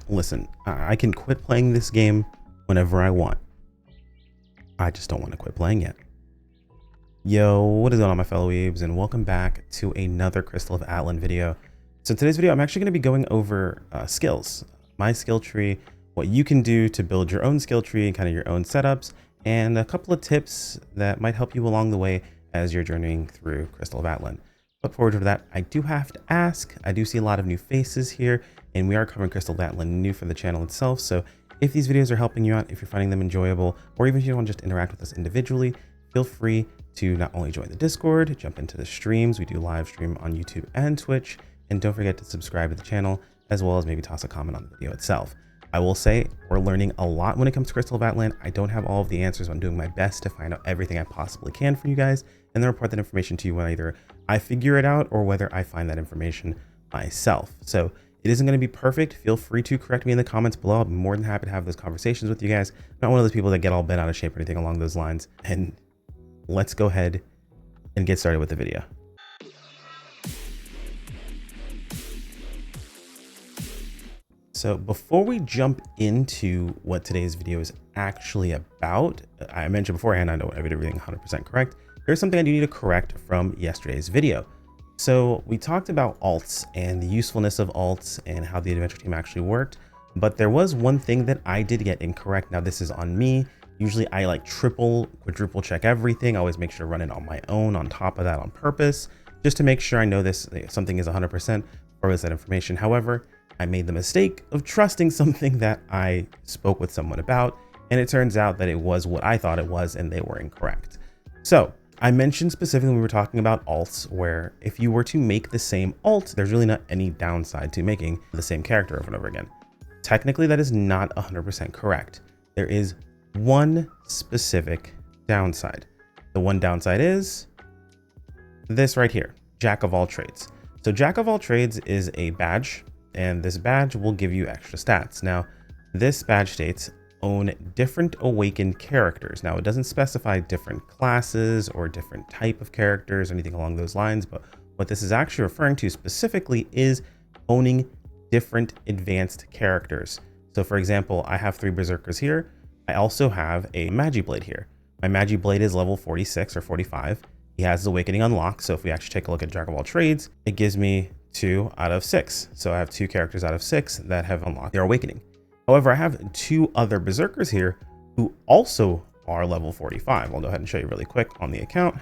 listen, I can quit playing this game whenever I want. I just don't want to quit playing yet. Yo, what is going on, my fellow weebs, and welcome back to another Crystal of Atlan video. So in today's video, I'm actually going to be going over skills, my skill tree, what you can do to build your own skill tree and kind of your own setups, and a couple of tips that might help you along the way as you're journeying through Crystal of Atlan. But forward to that, I do have to ask, I do see a lot of new faces here, and we are covering Crystal of Atlan new for the channel itself. So if these videos are helping you out, if you're finding them enjoyable, or even if you want to just interact with us individually, feel free to not only join the Discord, jump into the streams. We do live stream on YouTube and Twitch, and don't forget to subscribe to the channel, as well as maybe toss a comment on the video itself. I will say we're learning a lot when it comes to Crystal of Atlan. I don't have all of the answers. I'm doing my best to find out everything I possibly can for you guys, and then report that information to you when either I figure it out or whether I find that information myself. So it isn't going to be perfect. Feel free to correct me in the comments below. I'm more than happy to have those conversations with you guys. I'm not one of those people that get all bent out of shape or anything along those lines. And let's go ahead and get started with the video. So before we jump into what today's video is actually about, I mentioned beforehand, I know I did everything 100% correct. There's something I do need to correct from yesterday's video. So we talked about alts and the usefulness of alts and how the adventure team actually worked, but there was one thing that I did get incorrect. Now this is on me. Usually I like triple, quadruple check everything. I always make sure to run it on my own on top of that on purpose, just to make sure I know this something is 100% or is that information. However, I made the mistake of trusting something that I spoke with someone about, and it turns out that it was what I thought it was and they were incorrect. So I mentioned specifically when we were talking about alts, where if you were to make the same alt, there's really not any downside to making the same character over and over again. Technically, that is not 100% correct. There is one specific downside. The one downside is this right here, Jack of all trades. So Jack of all trades is a badge, and this badge will give you extra stats. Now, this badge states own different awakened characters. Now, it doesn't specify different classes or different type of characters or anything along those lines, but what this is actually referring to specifically is owning different advanced characters. So for example, I have 3 Berserkers here. I also have a Magi Blade here. My Magi Blade is level 46 or 45. He has his awakening unlocked. So if we actually take a look at Jack of all trades, it gives me 2 out of 6. So I have 2 characters out of 6 that have unlocked their awakening. However, I have 2 other Berserkers here who also are level 45. I'll go ahead and show you really quick on the account.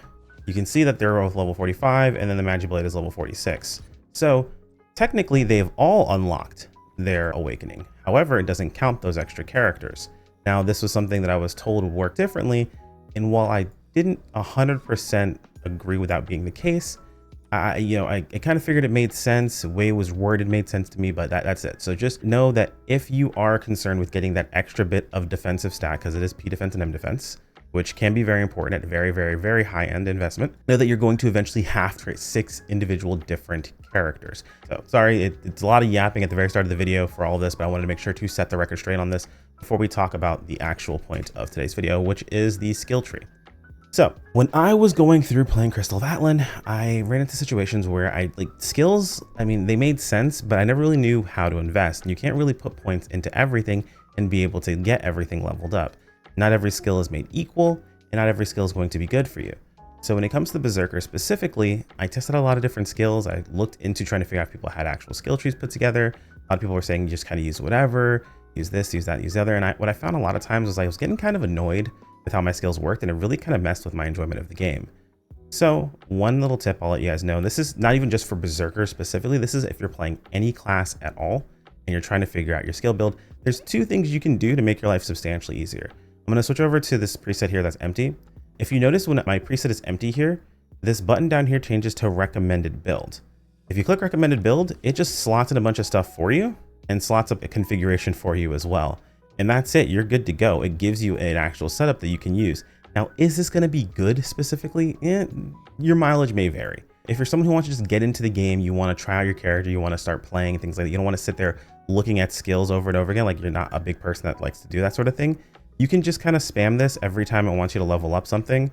You can see that they're both level 45, and then the Magi Blade is level 46. So technically they've all unlocked their awakening. However, it doesn't count those extra characters. Now, this was something that I was told would work differently, and while I didn't 100% agree with that being the case, I kind of figured it made sense. The way it was worded made sense to me, but that's it. So just know that if you are concerned with getting that extra bit of defensive stat, because it is P defense and M defense, which can be very important at very, very, very high end investment, know that you're going to eventually have to create 6 individual different characters. So sorry, it's a lot of yapping at the very start of the video for all of this, but I wanted to make sure to set the record straight on this before we talk about the actual point of today's video, which is the skill tree. So when I was going through playing Crystal of Atlan, I ran into situations where skills, I mean, they made sense, but I never really knew how to invest. And you can't really put points into everything and be able to get everything leveled up. Not every skill is made equal, and not every skill is going to be good for you. So when it comes to the Berserker specifically, I tested a lot of different skills. I looked into trying to figure out if people had actual skill trees put together. A lot of people were saying you just kind of use whatever, use this, use that, use the other. And what I found a lot of times was I was getting kind of annoyed with how my skills worked, and it really kind of messed with my enjoyment of the game. So one little tip I'll let you guys know, and this is not even just for Berserker specifically, this is if you're playing any class at all and you're trying to figure out your skill build, there's 2 things you can do to make your life substantially easier. I'm going to switch over to this preset here that's empty. If you notice when my preset is empty here, this button down here changes to recommended build. If you click recommended build, it just slots in a bunch of stuff for you and slots up a configuration for you as well. And that's it, you're good to go. It gives you an actual setup that you can use. Now, is this gonna be good specifically? Your mileage may vary. If you're someone who wants to just get into the game, you wanna try out your character, you wanna start playing, things like that, you don't wanna sit there looking at skills over and over again, like you're not a big person that likes to do that sort of thing, you can just kind of spam this every time it wants you to level up something.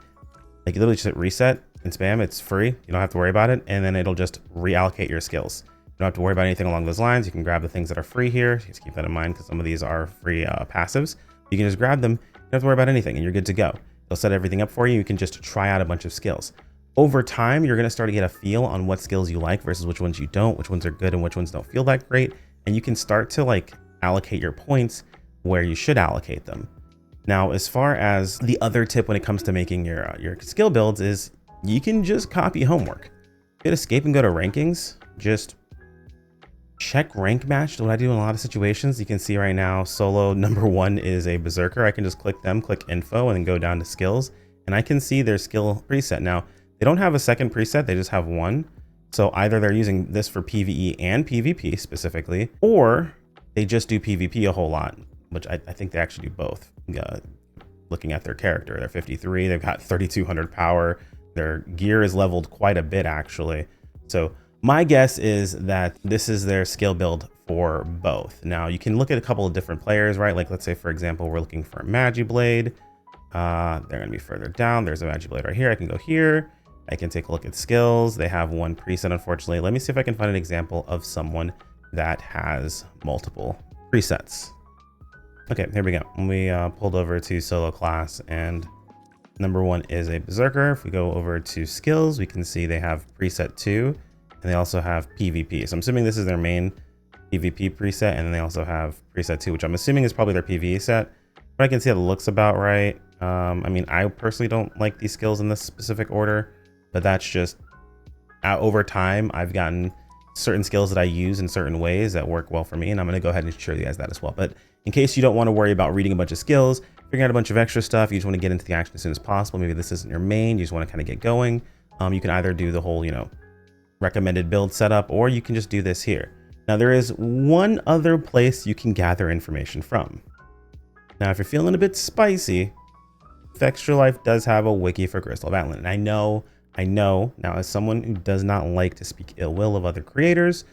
Like you literally just hit reset and spam, it's free, you don't have to worry about it, and then it'll just reallocate your skills. don't have to worry about anything along those lines. You can grab the things that are free here. Just keep that in mind because some of these are free passives. You can just grab them. You don't have to worry about anything and you're good to go. They'll set everything up for you. You can just try out a bunch of skills. Over time, you're going to start to get a feel on what skills you like versus which ones you don't, which ones are good and which ones don't feel that great. And you can start to like allocate your points where you should allocate them. Now, as far as the other tip when it comes to making your skill builds is you can just copy homework. Hit escape and go to rankings. Just check rank match. What I do in a lot of situations, you can see right now, solo number 1 is a Berserker. I can just click them, click info, and then go down to skills. And I can see their skill preset. Now, they don't have a second preset, they just have one. So either they're using this for PvE and PvP specifically, or they just do PvP a whole lot, which I think they actually do both. Looking at their character, they're 53, they've got 3,200 power. Their gear is leveled quite a bit actually. So my guess is that this is their skill build for both. Now you can look at a couple of different players, right? Like let's say for example, we're looking for a Magiblade. They're gonna be further down. There's a Magiblade right here. I can go here. I can take a look at skills. They have one preset, unfortunately. Let me see if I can find an example of someone that has multiple presets. Okay, here we go. We pulled over to solo class and number 1 is a Berserker. If we go over to skills, we can see they have preset 2 and they also have PvP. So I'm assuming this is their main PvP preset, and then they also have preset 2, which I'm assuming is probably their PvE set. But I can see how it looks about right. I mean, I personally don't like these skills in this specific order, but that's just over time, I've gotten certain skills that I use in certain ways that work well for me. And I'm going to go ahead and show you guys that as well. But in case you don't want to worry about reading a bunch of skills, figuring out a bunch of extra stuff, you just want to get into the action as soon as possible. Maybe this isn't your main, you just want to kind of get going. You can either do the whole, recommended build setup, or you can just do this here. Now there is one other place you can gather information from. Now, if you're feeling a bit spicy, Extra Life does have a wiki for Crystal of Atlan. And I know, now as someone who does not like to speak ill will of other creators,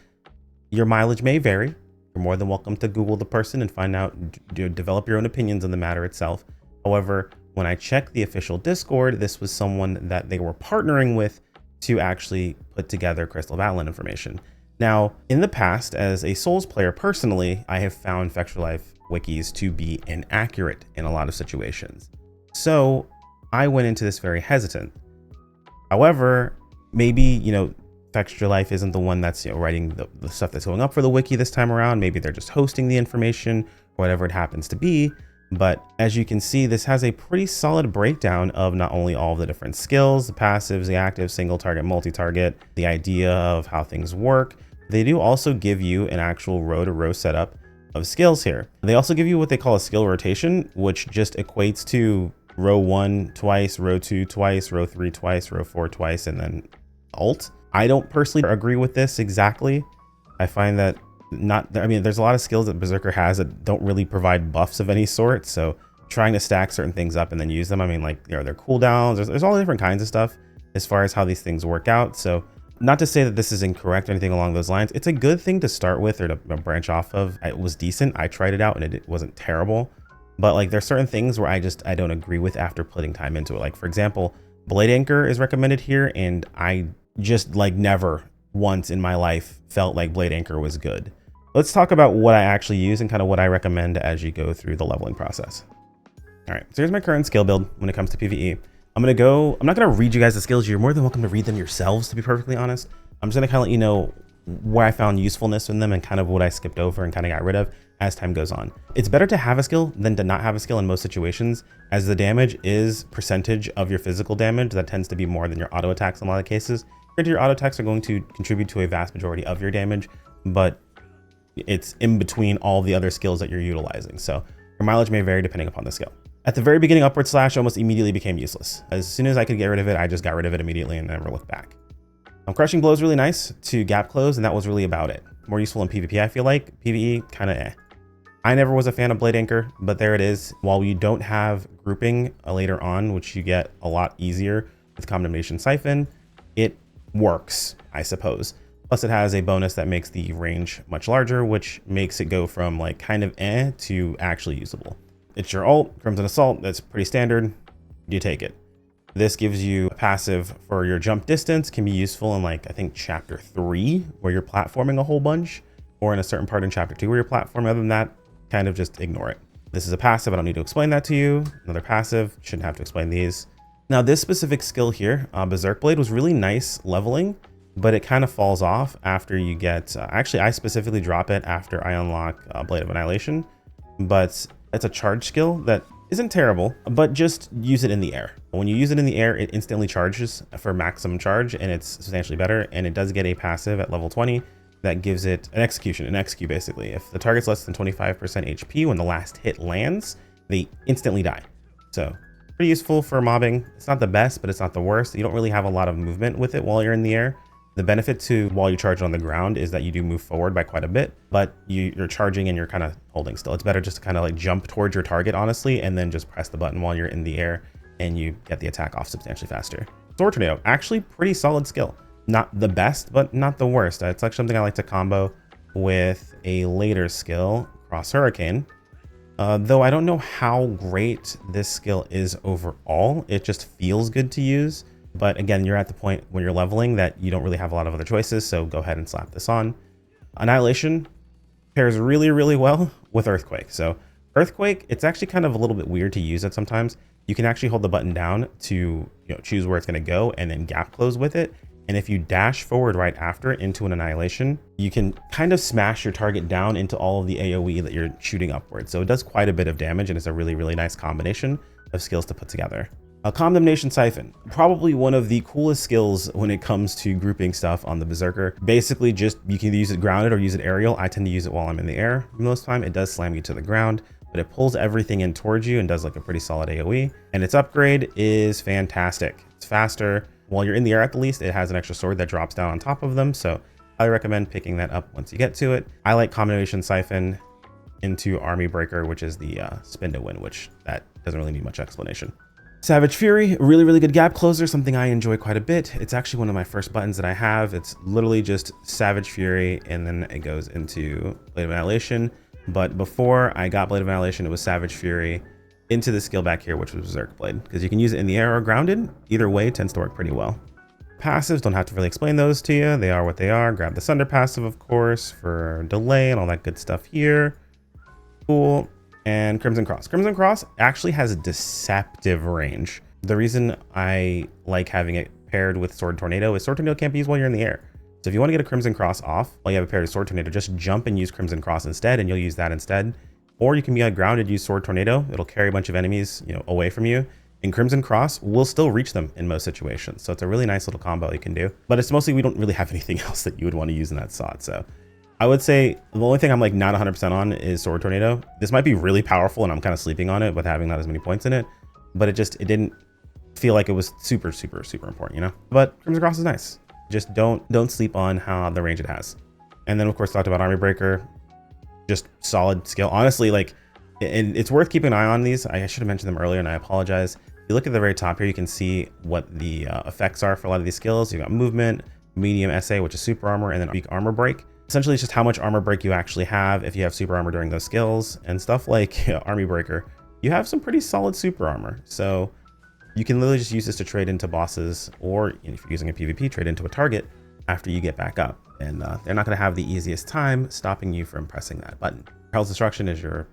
your mileage may vary. You're more than welcome to Google the person and find out, develop your own opinions on the matter itself. However, when I checked the official Discord, this was someone that they were partnering with to actually put together Crystal of Atlan information. Now, in the past, as a Souls player personally, I have found Extra Life wikis to be inaccurate in a lot of situations. So I went into this very hesitant. However, maybe, Extra Life isn't the one that's writing the stuff that's going up for the wiki this time around. Maybe they're just hosting the information, or whatever it happens to be. But as you can see, this has a pretty solid breakdown of not only all of the different skills, the passives, the active, single target, multi-target, the idea of how things work. They do also give you an actual row to row setup of skills here. They also give you what they call a skill rotation, which just equates to row 1 twice, row 2 twice, row 3 twice, row 4 twice, and then alt. I don't personally agree with this exactly. I find that there's a lot of skills that Berserker has that don't really provide buffs of any sort. So trying to stack certain things up and then use them, their cooldowns, there's all different kinds of stuff as far as how these things work out. So not to say that this is incorrect or anything along those lines. It's a good thing to start with or to branch off of. It was decent. I tried it out and it wasn't terrible. But there's certain things where I don't agree with after putting time into it. Like for example, Blade Anchor is recommended here, and I just never once in my life felt like Blade Anchor was good. Let's talk about what I actually use and kind of what I recommend as you go through the leveling process. All right, so here's my current skill build when it comes to PvE. I'm not gonna read you guys the skills. You're more than welcome to read them yourselves, to be perfectly honest. I'm just gonna kind of let you know where I found usefulness in them and kind of what I skipped over and kind of got rid of as time goes on. It's better to have a skill than to not have a skill in most situations, as the damage is percentage of your physical damage. That tends to be more than your auto attacks in a lot of cases. Granted, your auto attacks are going to contribute to a vast majority of your damage, but it's in between all the other skills that you're utilizing. So your mileage may vary depending upon the skill. At the very beginning, upward slash almost immediately became useless. As soon as I could get rid of it, I just got rid of it immediately and never looked back. Crushing blow is really nice to gap close, and that was really about it. More useful in PvP, I feel like. PvE, kind of eh. I never was a fan of Blade Anchor, but there it is. While you don't have grouping later on, which you get a lot easier with Condemnation Siphon, it works, I suppose. Plus it has a bonus that makes the range much larger, which makes it go from kind of eh to actually usable. It's your ult, Crimson Assault, that's pretty standard. You take it. This gives you a passive for your jump distance, can be useful in like, I think chapter 3, where you're platforming a whole bunch, or in a certain part in chapter 2 where you're platforming. Other than that, kind of just ignore it. This is a passive, I don't need to explain that to you. Another passive, shouldn't have to explain these. Now this specific skill here, Berserk Blade, was really nice leveling, but it kind of falls off after you get, actually I specifically drop it after I unlock Blade of Annihilation, but it's a charge skill that isn't terrible, but just use it in the air. When you use it in the air, it instantly charges for maximum charge, and it's substantially better, and it does get a passive at level 20 that gives it an execution, an XQ basically. If the target's less than 25% HP when the last hit lands, they instantly die. So pretty useful for mobbing. It's not the best, but it's not the worst. You don't really have a lot of movement with it while you're in the air. The benefit to while you charge on the ground is that you do move forward by quite a bit, but you're charging and you're kind of holding still. It's better just to kind of like jump towards your target, honestly, and then just press the button while you're in the air and you get the attack off substantially faster. Sword Tornado, actually pretty solid skill. Not the best, but not the worst. It's actually something I like to combo with a later skill, Cross Hurricane. Though I don't know how great this skill is overall. It just feels good to use. But again, you're at the point when you're leveling that you don't really have a lot of other choices, so go ahead and slap this on. Annihilation pairs really, really well with Earthquake. So Earthquake, it's actually kind of a little bit weird to use it sometimes. You can actually hold the button down to choose where it's going to go and then gap close with it. And if you dash forward right after it into an Annihilation, you can kind of smash your target down into all of the AoE that you're shooting upwards. So it does quite a bit of damage, and it's a really, really nice combination of skills to put together. Condemnation Siphon, probably one of the coolest skills when it comes to grouping stuff on the Berserker. Basically just, you can use it grounded or use it aerial. I tend to use it while I'm in the air most of the time. It does slam you to the ground, but it pulls everything in towards you and does like a pretty solid AoE. And its upgrade is fantastic. It's faster. While you're in the air at the least, it has an extra sword that drops down on top of them. So I recommend picking that up once you get to it. I like Condemnation Siphon into Army Breaker, which is the spin to win, which that doesn't really need much explanation. Savage Fury, really, really good gap closer, something I enjoy quite a bit. It's actually one of my first buttons that I have. It's literally just Savage Fury, and then it goes into Blade of Annihilation. But before I got Blade of Annihilation, it was Savage Fury into the skill back here, which was Berserk Blade, because you can use it in the air or grounded. Either way, it tends to work pretty well. Passives, don't have to really explain those to you. They are what they are. Grab the Sunder passive, of course, for delay and all that good stuff here. Cool. And Crimson Cross. Crimson Cross actually has a deceptive range. The reason I like having it paired with Sword Tornado is Sword Tornado can't be used while you're in the air. So if you want to get a Crimson Cross off while you have a paired with Sword Tornado, just jump and use Crimson Cross instead, and you'll use that instead. Or you can be grounded, use Sword Tornado. It'll carry a bunch of enemies, away from you. And Crimson Cross will still reach them in most situations. So it's a really nice little combo you can do. But it's mostly, we don't really have anything else that you would want to use in that slot. So I would say the only thing I'm like not 100% on is Sword Tornado. This might be really powerful and I'm kind of sleeping on it with having not as many points in it, but it didn't feel like it was super, super, super important, But Crimson Cross is nice. Just don't sleep on how the range it has. And then of course talked about Army Breaker, just solid skill. Honestly, like, and it's worth keeping an eye on these. I should have mentioned them earlier and I apologize. If you look at the very top here, you can see what the effects are for a lot of these skills. You've got movement, medium SA, which is super armor, and then weak armor break. Essentially, it's just how much armor break you actually have if you have super armor during those skills, and stuff like Army Breaker. You have some pretty solid super armor. So you can literally just use this to trade into bosses, or if you're using a PvP, trade into a target after you get back up. And they're not going to have the easiest time stopping you from pressing that button. Hell's Destruction is your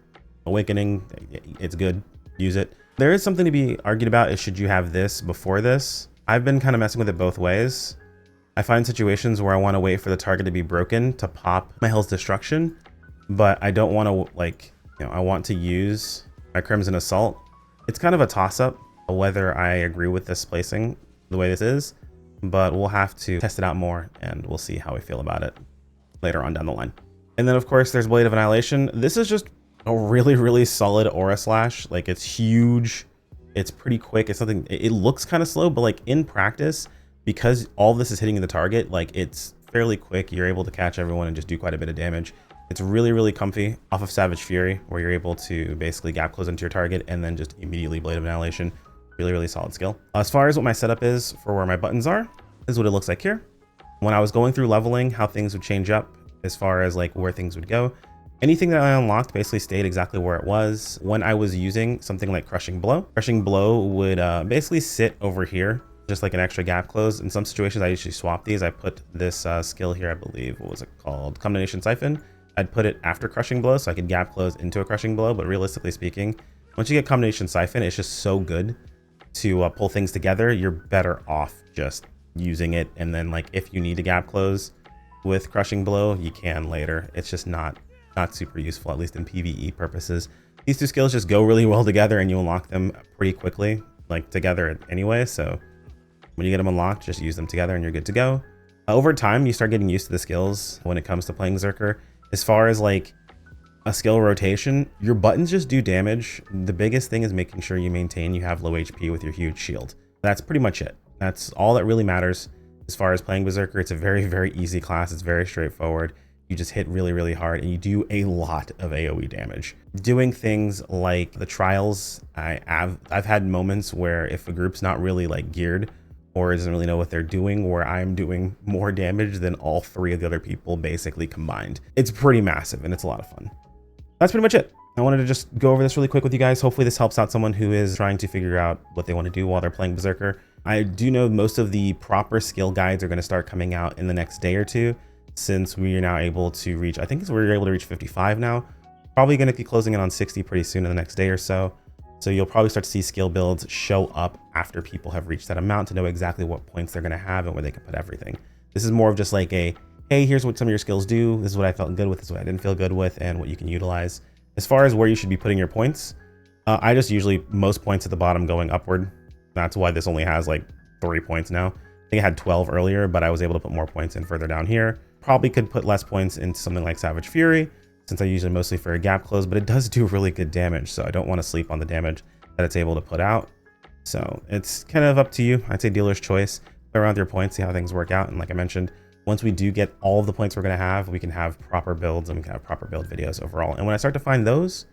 awakening. It's good. Use it. There is something to be argued about is should you have this before this? I've been kind of messing with it both ways. I find situations where I want to wait for the target to be broken to pop my Hell's Destruction, but I don't want to I want to use my Crimson Assault. It's kind of a toss-up whether I agree with this placing the way this is, but we'll have to test it out more and we'll see how we feel about it later on down the line. And then of course there's Blade of Annihilation. This is just a really, really solid aura slash. Like, it's huge. It's pretty quick. It's something, it looks kind of slow, but like in practice, because all this is hitting the target, like it's fairly quick. You're able to catch everyone and just do quite a bit of damage. It's really, really comfy off of Savage Fury, where you're able to basically gap close into your target and then just immediately Blade of Annihilation. Really, really solid skill. As far as what my setup is for where my buttons are, this is what it looks like here. When I was going through leveling, how things would change up as far as like where things would go, Anything that I unlocked basically stayed exactly where it was. When I was using something like Crushing Blow would basically sit over here, just like an extra gap close. In some situations, I usually swap these. I put this skill here, I believe, what was it called? Combination Siphon. I'd put it after Crushing Blow so I could gap close into a Crushing Blow, but realistically speaking, once you get Combination Siphon, it's just so good to pull things together. You're better off just using it, and then like if you need to gap close with Crushing Blow, you can later. It's just not super useful, at least in PvE purposes. These two skills just go really well together, and you unlock them pretty quickly, like together anyway. So when you get them unlocked, just use them together and you're good to go. Over time, you start getting used to the skills when it comes to playing Berserker. As far as like a skill rotation, your buttons just do damage. The biggest thing is making sure you have low HP with your huge shield. That's pretty much it. That's all that really matters as far as playing Berserker. It's a very, very easy class. It's very straightforward. You just hit really, really hard, and you do a lot of AoE damage. Doing things like the trials, I've had moments where if a group's not really like geared or doesn't really know what they're doing, where I'm doing more damage than all 3 of the other people basically combined. It's pretty massive, and it's a lot of fun. That's pretty much it. I wanted to just go over this really quick with you guys. Hopefully this helps out someone who is trying to figure out what they want to do while they're playing Berserker. I do know most of the proper skill guides are going to start coming out in the next day or two, since we are now able to reach, I think we're able to reach 55 now. Probably going to be closing in on 60 pretty soon in the next day or so. So you'll probably start to see skill builds show up after people have reached that amount to know exactly what points they're going to have and where they can put everything. This is more of just like a, hey, here's what some of your skills do. This is what I felt good with. This is what I didn't feel good with, and what you can utilize. As far as where you should be putting your points, I just usually most points at the bottom going upward. That's why this only has like 3 points now. I think I had 12 earlier, but I was able to put more points in further down here. Probably could put less points into something like Savage Fury, since I use it mostly for a gap close, but it does do really good damage, so I don't want to sleep on the damage that it's able to put out. So it's kind of up to you. I'd say dealer's choice. Play around with your points, see how things work out. And like I mentioned, once we do get all of the points we're going to have, we can have proper builds and we can have proper build videos overall. And when I start to find those,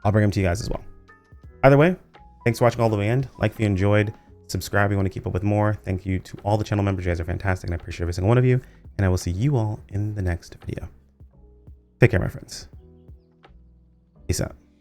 I'll bring them to you guys as well. Either way, thanks for watching all the way in. Like if you enjoyed, subscribe if you want to keep up with more. Thank you to all the channel members. You guys are fantastic, and I appreciate every single one of you. And I will see you all in the next video. Take care, my friends. Peace out.